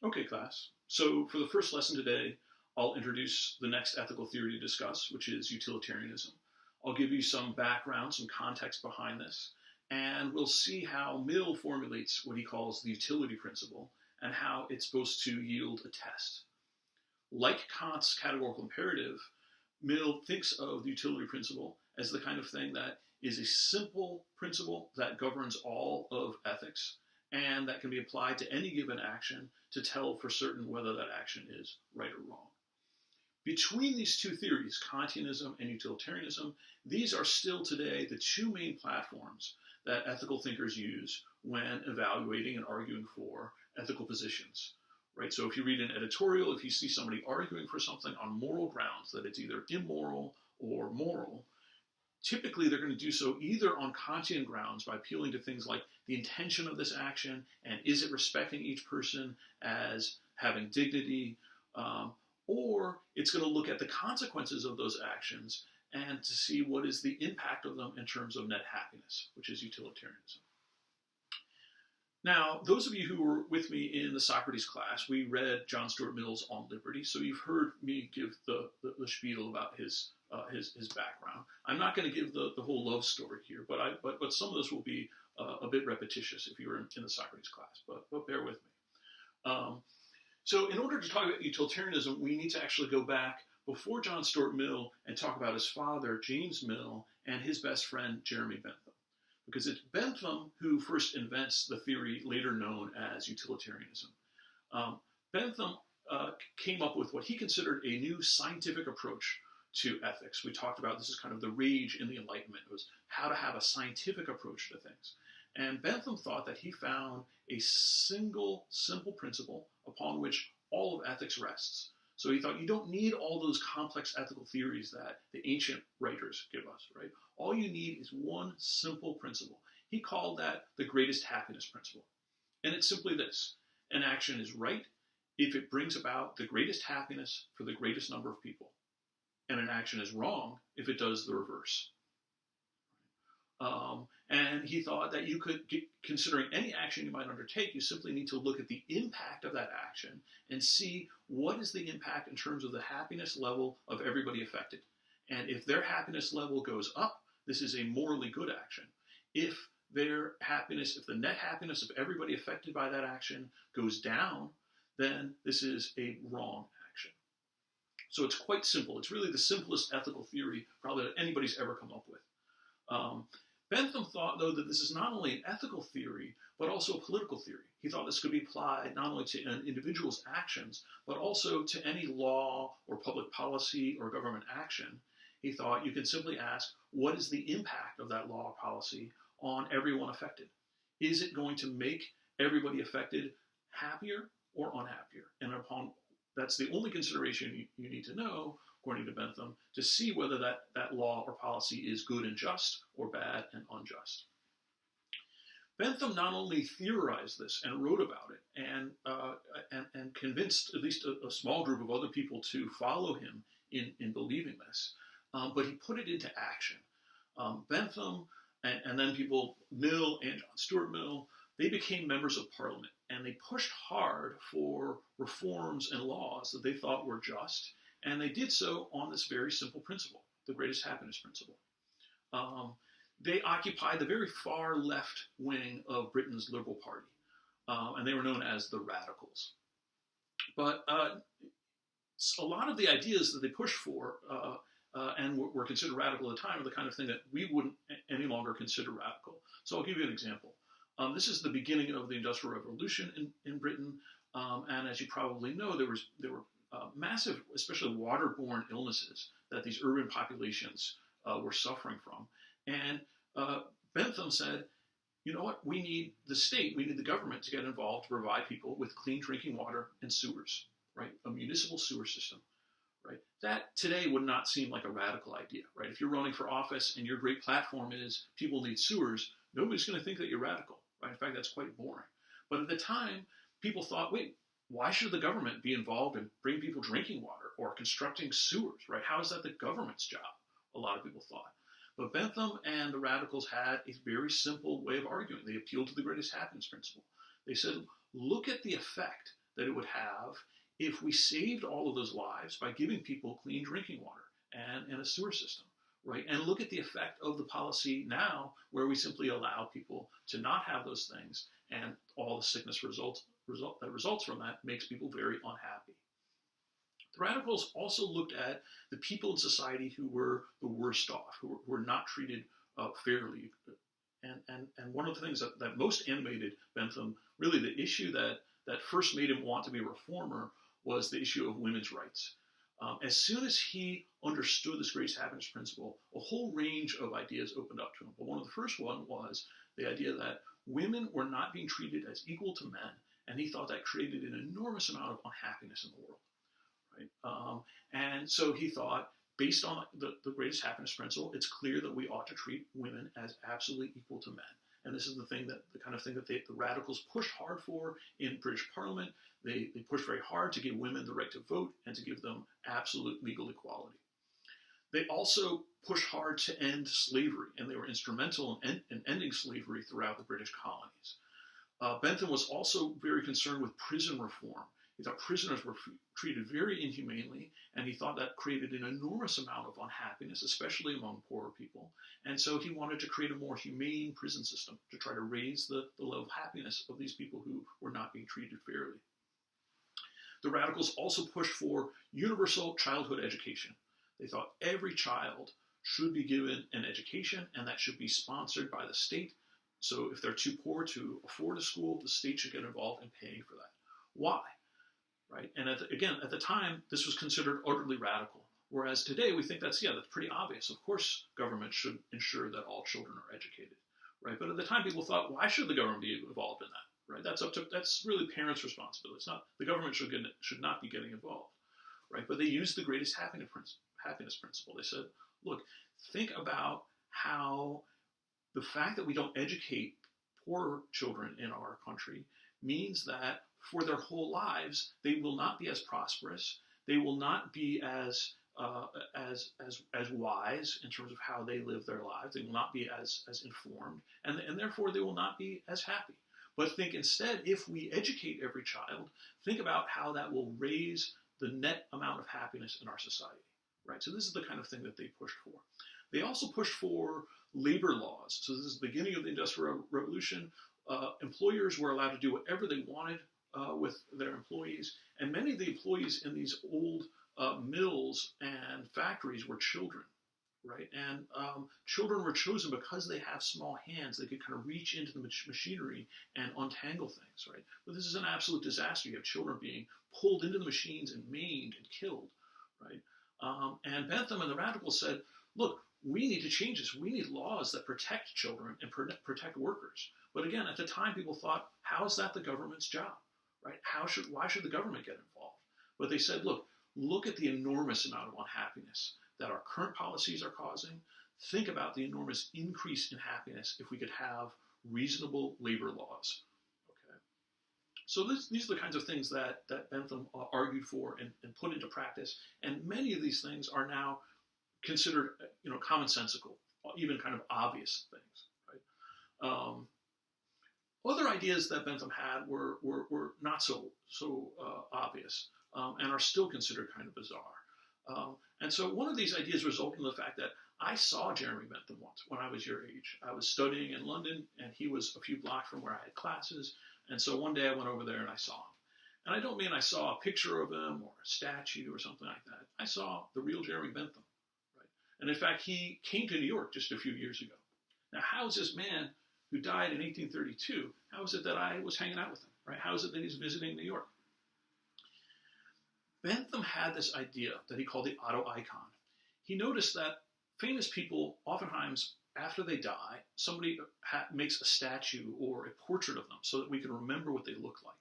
Okay, class. So for the first lesson today, I'll introduce the next ethical theory to discuss, which is utilitarianism. I'll give you some background, some context behind this, and we'll see how Mill formulates what he calls the utility principle and how it's supposed to yield a test. Like Kant's categorical imperative, Mill thinks of the utility principle as the kind of thing that is a simple principle that governs all of ethics and that can be applied to any given action to tell for certain whether that action is right or wrong. Between these two theories, Kantianism and utilitarianism, these are still today the two main platforms that ethical thinkers use when evaluating and arguing for ethical positions. Right? So if you read an editorial, if you see somebody arguing for something on moral grounds, that it's either immoral or moral, typically they're going to do so either on Kantian grounds by appealing to things like the intention of this action and is it respecting each person as having dignity, or it's going to look at the consequences of those actions and to see what is the impact of them in terms of net happiness, which is utilitarianism. Now, those of you who were with me in the Socrates class, we read John Stuart Mill's On Liberty, so you've heard me give the spiel about his background. I'm not going to give the whole love story here, but some of this will be a bit repetitious if you were in the Socrates class, but bear with me. So in order to talk about utilitarianism, we need to actually go back before John Stuart Mill and talk about his father, James Mill, and his best friend, Jeremy Bentham. Because it's Bentham who first invents the theory later known as utilitarianism. Bentham came up with what he considered a new scientific approach to ethics. We talked about this is kind of the rage in the Enlightenment. It was how to have a scientific approach to things. And Bentham thought that he found a single, simple principle upon which all of ethics rests. So he thought you don't need all those complex ethical theories that the ancient writers give us, right? All you need is one simple principle. He called that the greatest happiness principle. And it's simply this: an action is right if it brings about the greatest happiness for the greatest number of people. And an action is wrong if it does the reverse. And he thought that you could, considering any action you might undertake, you simply need to look at the impact of that action and see what is the impact in terms of the happiness level of everybody affected. And if their happiness level goes up, this is a morally good action. If the net happiness of everybody affected by that action goes down, then this is a wrong action. So it's quite simple. It's really the simplest ethical theory probably that anybody's ever come up with. Bentham thought, though, that this is not only an ethical theory, but also a political theory. He thought this could be applied not only to an individual's actions, but also to any law or public policy or government action. He thought you can simply ask, what is the impact of that law or policy on everyone affected? Is it going to make everybody affected happier or unhappier? And that's the only consideration you need to know, according to Bentham, to see whether that law or policy is good and just or bad and unjust. Bentham not only theorized this and wrote about it and convinced at least a small group of other people to follow him in believing this, but he put it into action. Bentham and then people, Mill and John Stuart Mill, they became members of parliament and they pushed hard for reforms and laws that they thought were just. And they did so on this very simple principle, the greatest happiness principle. They occupied the very far left wing of Britain's Liberal Party, and they were known as the Radicals. But a lot of the ideas that they pushed for and were considered radical at the time are the kind of thing that we wouldn't any longer consider radical. So I'll give you an example. This is the beginning of the Industrial Revolution in Britain, and as you probably know, there were massive, especially waterborne illnesses that these urban populations were suffering from. And Bentham said, you know what, we need the government to get involved to provide people with clean drinking water and sewers, right? A municipal sewer system, right? That today would not seem like a radical idea, right? If you're running for office and your great platform is people need sewers, nobody's going to think that you're radical, right? In fact, that's quite boring. But at the time, people thought, wait, why should the government be involved in bringing people drinking water or constructing sewers, right? How is that the government's job? A lot of people thought. But Bentham and the radicals had a very simple way of arguing. They appealed to the greatest happiness principle. They said, look at the effect that it would have if we saved all of those lives by giving people clean drinking water and a sewer system, right? And look at the effect of the policy now, where we simply allow people to not have those things, and all the sickness that results from that makes people very unhappy. The radicals also looked at the people in society who were the worst off, who were not treated fairly. And one of the things that most animated Bentham, really the issue that first made him want to be a reformer, was the issue of women's rights. As soon as he understood this greatest happiness principle, a whole range of ideas opened up to him. But one of the first one was the idea that women were not being treated as equal to men, and he thought that created an enormous amount of unhappiness in the world. Right? And so he thought, based on the greatest happiness principle, it's clear that we ought to treat women as absolutely equal to men. And this is the kind of thing that the radicals pushed hard for in British Parliament. They pushed very hard to give women the right to vote and to give them absolute legal equality. They also pushed hard to end slavery, and they were instrumental in ending slavery throughout the British colonies. Bentham was also very concerned with prison reform. He thought prisoners were treated very inhumanely, and he thought that created an enormous amount of unhappiness, especially among poorer people. And so he wanted to create a more humane prison system to try to raise the level of happiness of these people who were not being treated fairly. The radicals also pushed for universal childhood education. They thought every child should be given an education, and that should be sponsored by the state. So if they're too poor to afford a school, the state should get involved in paying for that. Why? Right? And at the time, this was considered utterly radical. Whereas today, we think that's pretty obvious. Of course, government should ensure that all children are educated, right? But at the time, people thought, why should the government be involved in that, right? That's really parents' responsibility. It's not, the government should not be getting involved, right? But they used the greatest happiness principle. They said, look, think about how the fact that we don't educate poor children in our country means that for their whole lives, they will not be as prosperous. They will not be as wise in terms of how they live their lives. They will not be as informed, and therefore they will not be as happy. But think instead, if we educate every child, think about how that will raise the net amount of happiness in our society, right? So this is the kind of thing that they pushed for. They also pushed for labor laws. So this is the beginning of the Industrial Revolution. Employers were allowed to do whatever they wanted with their employees, and many of the employees in these old mills and factories were children, right? And children were chosen because they have small hands. They could kind of reach into the machinery and untangle things, right? But this is an absolute disaster. You have children being pulled into the machines and maimed and killed, right? And Bentham and the radicals said, look, we need to change this. We need laws that protect children and protect workers. But again, at the time, people thought, how is that the government's job, right? Why should the government get involved? But they said, look at the enormous amount of unhappiness that our current policies are causing. Think about the enormous increase in happiness if we could have reasonable labor laws. Okay. So these are the kinds of things that Bentham argued for and put into practice. And many of these things are now considered, commonsensical, even kind of obvious things, right? Other ideas that Bentham had were not so obvious and are still considered kind of bizarre. And so one of these ideas resulted in the fact that I saw Jeremy Bentham once when I was your age. I was studying in London, and he was a few blocks from where I had classes. And so one day I went over there and I saw him. And I don't mean I saw a picture of him or a statue or something like that. I saw the real Jeremy Bentham, right? And in fact, he came to New York just a few years ago. Now, how is this man who died in 1832, how is it that I was hanging out with him, right? How is it that he's visiting New York? Bentham had this idea that he called the autoicon. He noticed that famous people, oftentimes after they die, somebody makes a statue or a portrait of them so that we can remember what they look like.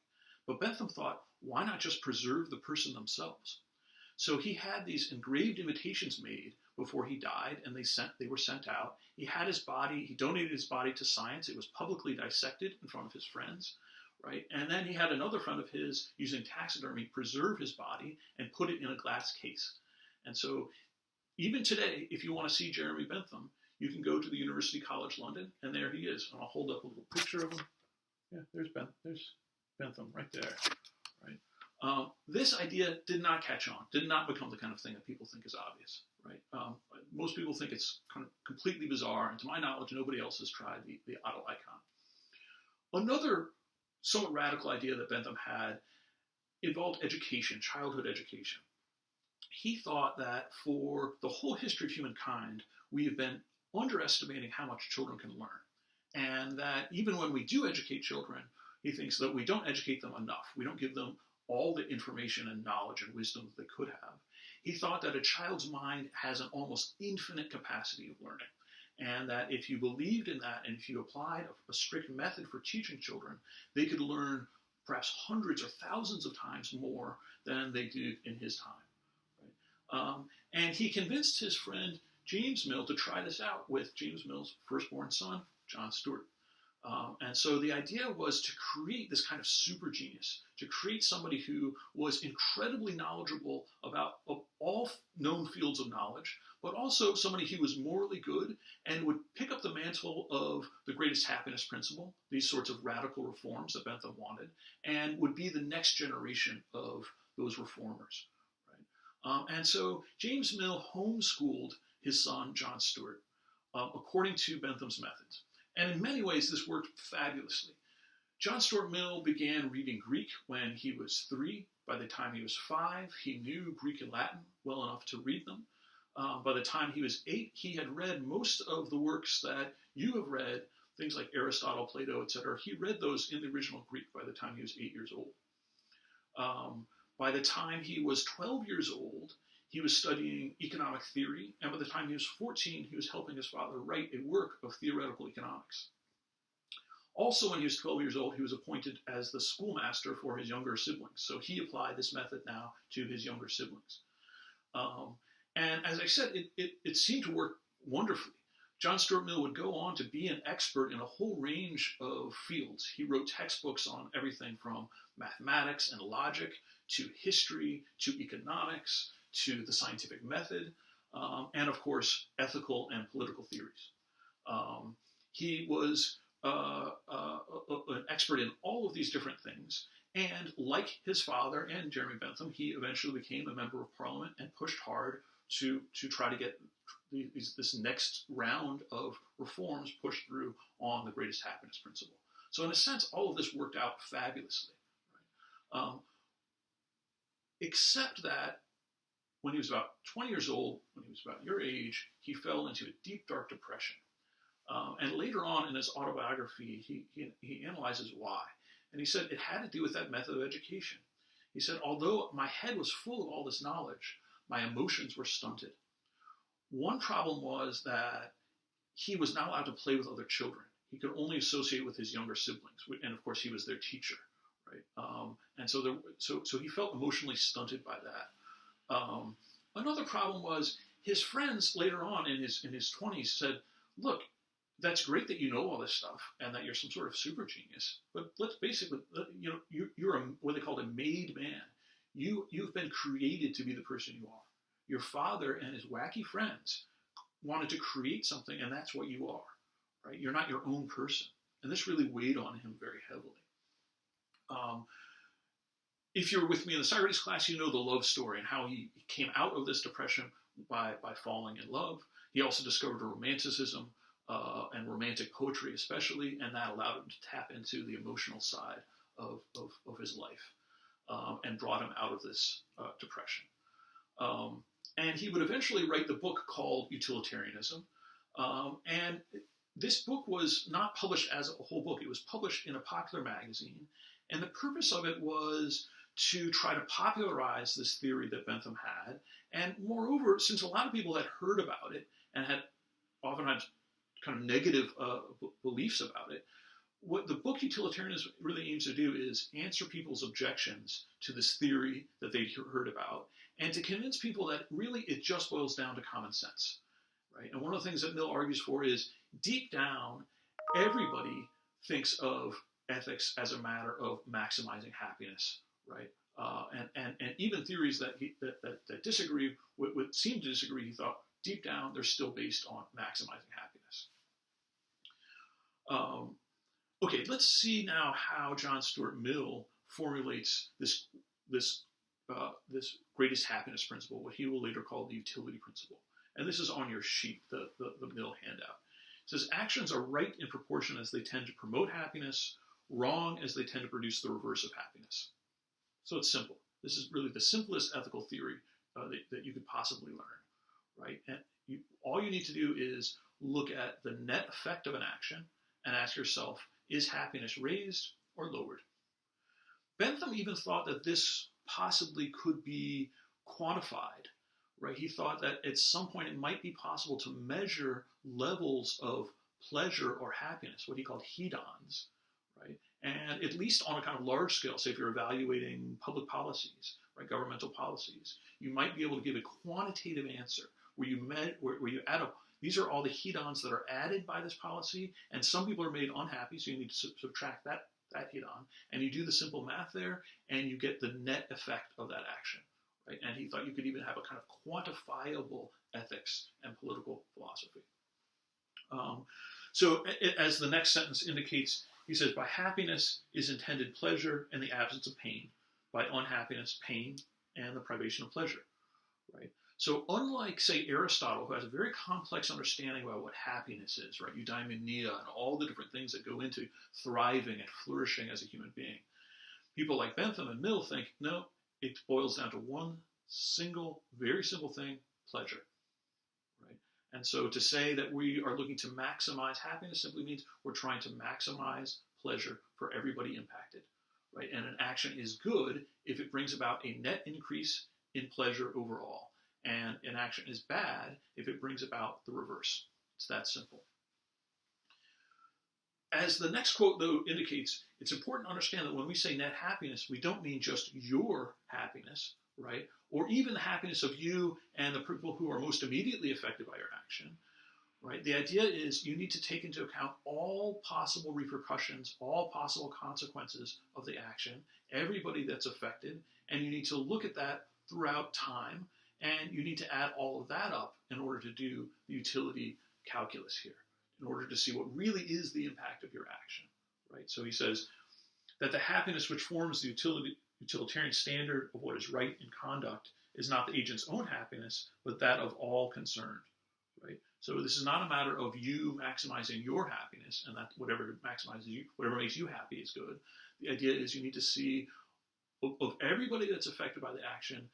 But Bentham thought, why not just preserve the person themselves? So he had these engraved imitations made before he died, and they were sent out. He had his body, he donated his body to science. It was publicly dissected in front of his friends, right? And then he had another friend of his, using taxidermy, preserve his body and put it in a glass case. And so even today, if you want to see Jeremy Bentham, you can go to the University College London, and there he is. And I'll hold up a little picture of him. Yeah, there's Bentham right there, right? This idea did not catch on, did not become the kind of thing that people think is obvious, right? Most people think it's kind of completely bizarre, and to my knowledge, nobody else has tried the autoicon. Another somewhat radical idea that Bentham had involved education, childhood education. He thought that for the whole history of humankind, we have been underestimating how much children can learn. And that even when we do educate children, he thinks that we don't educate them enough. We don't give them all the information and knowledge and wisdom that they could have. He thought that a child's mind has an almost infinite capacity of learning. And that if you believed in that and if you applied a strict method for teaching children, they could learn perhaps hundreds or thousands of times more than they did in his time. Right? And he convinced his friend James Mill to try this out with James Mill's firstborn son, John Stuart. And so the idea was to create this kind of super genius, to create somebody who was incredibly knowledgeable about all known fields of knowledge, but also somebody who was morally good and would pick up the mantle of the greatest happiness principle, these sorts of radical reforms that Bentham wanted, and would be the next generation of those reformers. Right? And so James Mill homeschooled his son, John Stuart, according to Bentham's methods. And in many ways, this worked fabulously. John Stuart Mill began reading Greek when he was 3. By the time he was 5, he knew Greek and Latin well enough to read them. By the time he was 8, he had read most of the works that you have read, things like Aristotle, Plato, etc. He read those in the original Greek by the time he was 8 years old. By the time he was 12 years old, he was studying economic theory, and by the time he was 14, he was helping his father write a work of theoretical economics. Also, when he was 12 years old, he was appointed as the schoolmaster for his younger siblings. So he applied this method now to his younger siblings. And as I said, it seemed to work wonderfully. John Stuart Mill would go on to be an expert in a whole range of fields. He wrote textbooks on everything from mathematics and logic to history to economics to the scientific method, and of course, ethical and political theories. He was an expert in all of these different things, and like his father and Jeremy Bentham, he eventually became a member of Parliament and pushed hard to try to get this next round of reforms pushed through on the greatest happiness principle. So in a sense, all of this worked out fabulously. Right? Except that when he was about 20 years old, when he was about your age, he fell into a deep, dark depression. And later on in his autobiography, he analyzes why. And he said it had to do with that method of education. He said, although my head was full of all this knowledge, my emotions were stunted. One problem was that he was not allowed to play with other children. He could only associate with his younger siblings. And of course, he was their teacher. Right? And so he felt emotionally stunted by that. Another problem was his friends later on in his 20s said, look, that's great that you know all this stuff and that you're some sort of super genius, but let's basically, you're what they called a made man. You've been created to be the person you are. Your father and his wacky friends wanted to create something, and that's what you are. Right? You're not your own person. And this really weighed on him very heavily. If you're with me in the Socrates class, you know the love story and how he came out of this depression by falling in love. He also discovered romanticism and romantic poetry especially, and that allowed him to tap into the emotional side of his life and brought him out of this depression. And he would eventually write the book called Utilitarianism. And this book was not published as a whole book. It was published in a popular magazine. And the purpose of it was to try to popularize this theory that Bentham had. And moreover, since a lot of people had heard about it and had often had kind of negative beliefs about it, what the book Utilitarianism really aims to do is answer people's objections to this theory that they'd heard about and to convince people that really it just boils down to common sense. Right? And one of the things that Mill argues for is deep down, everybody thinks of ethics as a matter of maximizing happiness, right? And even theories that disagree, would seem to disagree, he thought deep down they're still based on maximizing happiness. Okay, let's see now how John Stuart Mill formulates this this this greatest happiness principle, what he will later call the utility principle. And this is on your sheet, the middle handout. It says actions are right in proportion as they tend to promote happiness, wrong as they tend to produce the reverse of happiness. So it's simple. This is really the simplest ethical theory that you could possibly learn, right? And all you need to do is look at the net effect of an action and ask yourself, is happiness raised or lowered? Bentham even thought that this possibly could be quantified, right? He thought that at some point it might be possible to measure levels of pleasure or happiness, what he called hedons, right? And at least on a kind of large scale, say if you're evaluating public policies, right, governmental policies, you might be able to give a quantitative answer where you add up, these are all the hedons that are added by this policy, and some people are made unhappy, so you need to subtract that hedon, and you do the simple math there, and you get the net effect of that action, right? And he thought you could even have a kind of quantifiable ethics and political philosophy. So as the next sentence indicates, he says, by happiness is intended pleasure and the absence of pain. By unhappiness, pain and the privation of pleasure, right? So unlike, say, Aristotle, who has a very complex understanding about what happiness is, right? Eudaimonia and all the different things that go into thriving and flourishing as a human being. People like Bentham and Mill think, no, it boils down to one single, very simple thing, pleasure, right? And so to say that we are looking to maximize happiness simply means we're trying to maximize pleasure for everybody impacted, right? And an action is good if it brings about a net increase in pleasure overall. And an action is bad if it brings about the reverse. It's that simple. As the next quote, though, indicates, it's important to understand that when we say net happiness, we don't mean just your happiness, right? Or even the happiness of you and the people who are most immediately affected by your action, right? The idea is you need to take into account all possible repercussions, all possible consequences of the action, everybody that's affected, and you need to look at that throughout time. And you need to add all of that up in order to do the utility calculus here, in order to see what really is the impact of your action, right? So he says that the happiness which forms the utilitarian standard of what is right in conduct is not the agent's own happiness, but that of all concerned, right? So this is not a matter of you maximizing your happiness and that whatever maximizes you, whatever makes you happy is good. The idea is you need to see of everybody that's affected by the action,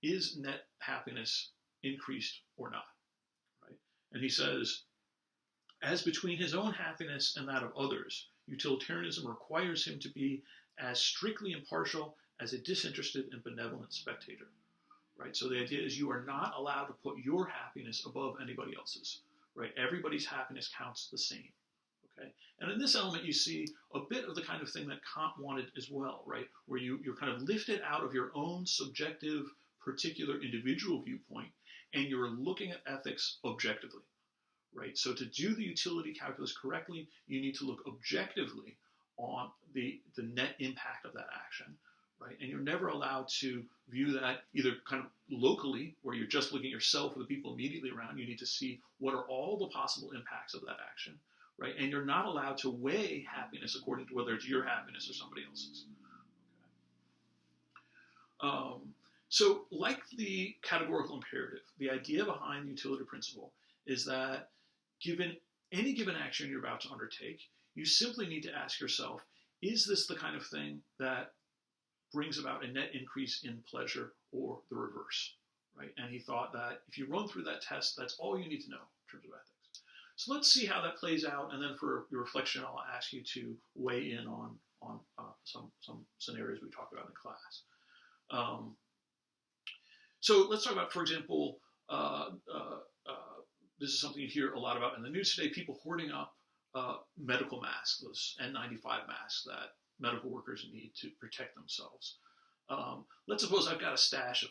is net happiness increased or not, right? And he says, as between his own happiness and that of others, utilitarianism requires him to be as strictly impartial as a disinterested and benevolent spectator, right? So the idea is you are not allowed to put your happiness above anybody else's, right? Everybody's happiness counts the same, okay? And in this element, you see a bit of the kind of thing that Kant wanted as well, right? Where you're kind of lifted out of your own subjective particular individual viewpoint, and you're looking at ethics objectively, right? So to do the utility calculus correctly, you need to look objectively on the net impact of that action, right? And you're never allowed to view that either kind of locally, where you're just looking at yourself or the people immediately around. You need to see what are all the possible impacts of that action, right? And you're not allowed to weigh happiness according to whether it's your happiness or somebody else's. Okay. So like the categorical imperative, the idea behind the utility principle is that given any given action you're about to undertake, you simply need to ask yourself, is this the kind of thing that brings about a net increase in pleasure or the reverse, right? And he thought that if you run through that test, that's all you need to know in terms of ethics. So let's see how that plays out, and then for your reflection, I'll ask you to weigh in on some scenarios we talked about in class. So let's talk about, for example, this is something you hear a lot about in the news today, people hoarding up medical masks, those N95 masks that medical workers need to protect themselves. Let's suppose I've got a stash of,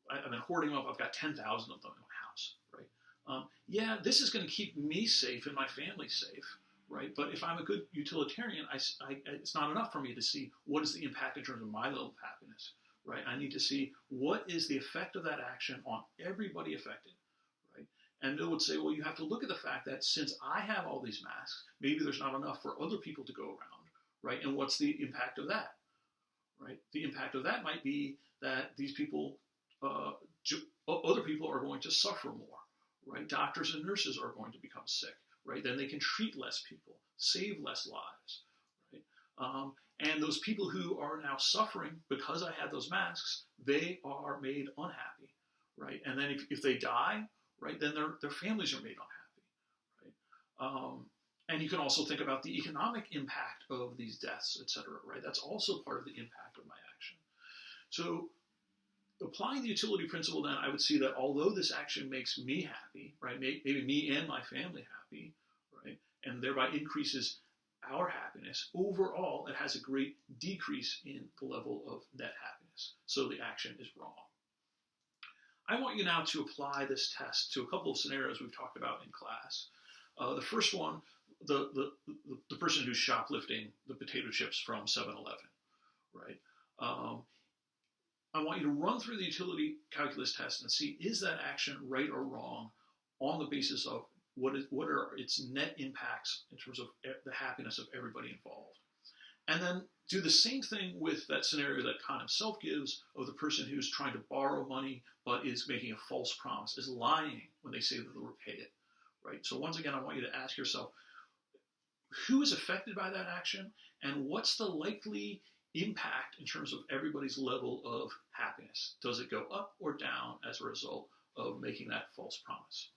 I've been hoarding them up, I've got 10,000 of them in my house, right? Yeah, this is going to keep me safe and my family safe, right? But if I'm a good utilitarian, it's not enough for me to see what is the impact in terms of my level of happiness. Right? I need to see what is the effect of that action on everybody affected, right? And Mill would say, well, you have to look at the fact that since I have all these masks, maybe there's not enough for other people to go around, right? And what's the impact of that, right? The impact of that might be that these people, other people are going to suffer more, right? Doctors and nurses are going to become sick, right? Then they can treat less people, save less lives, right? And those people who are now suffering because I had those masks, they are made unhappy, right? And then if they die, right, then their families are made unhappy, right? And you can also think about the economic impact of these deaths, et cetera, right? That's also part of the impact of my action. So applying the utility principle, then I would see that although this action makes me happy, right, maybe me and my family happy, right, and thereby increases our happiness, overall it has a great decrease in the level of net happiness. So the action is wrong. I want you now to apply this test to a couple of scenarios we've talked about in class. The first one, the person who's shoplifting the potato chips from 7-Eleven, right? I want you to run through the utility calculus test and see, is that action right or wrong on the basis of what are its net impacts in terms of the happiness of everybody involved. And then do the same thing with that scenario that Kahn himself gives of the person who's trying to borrow money but is making a false promise, is lying when they say that they'll repay it, right? So once again, I want you to ask yourself, who is affected by that action, and what's the likely impact in terms of everybody's level of happiness? Does it go up or down as a result of making that false promise?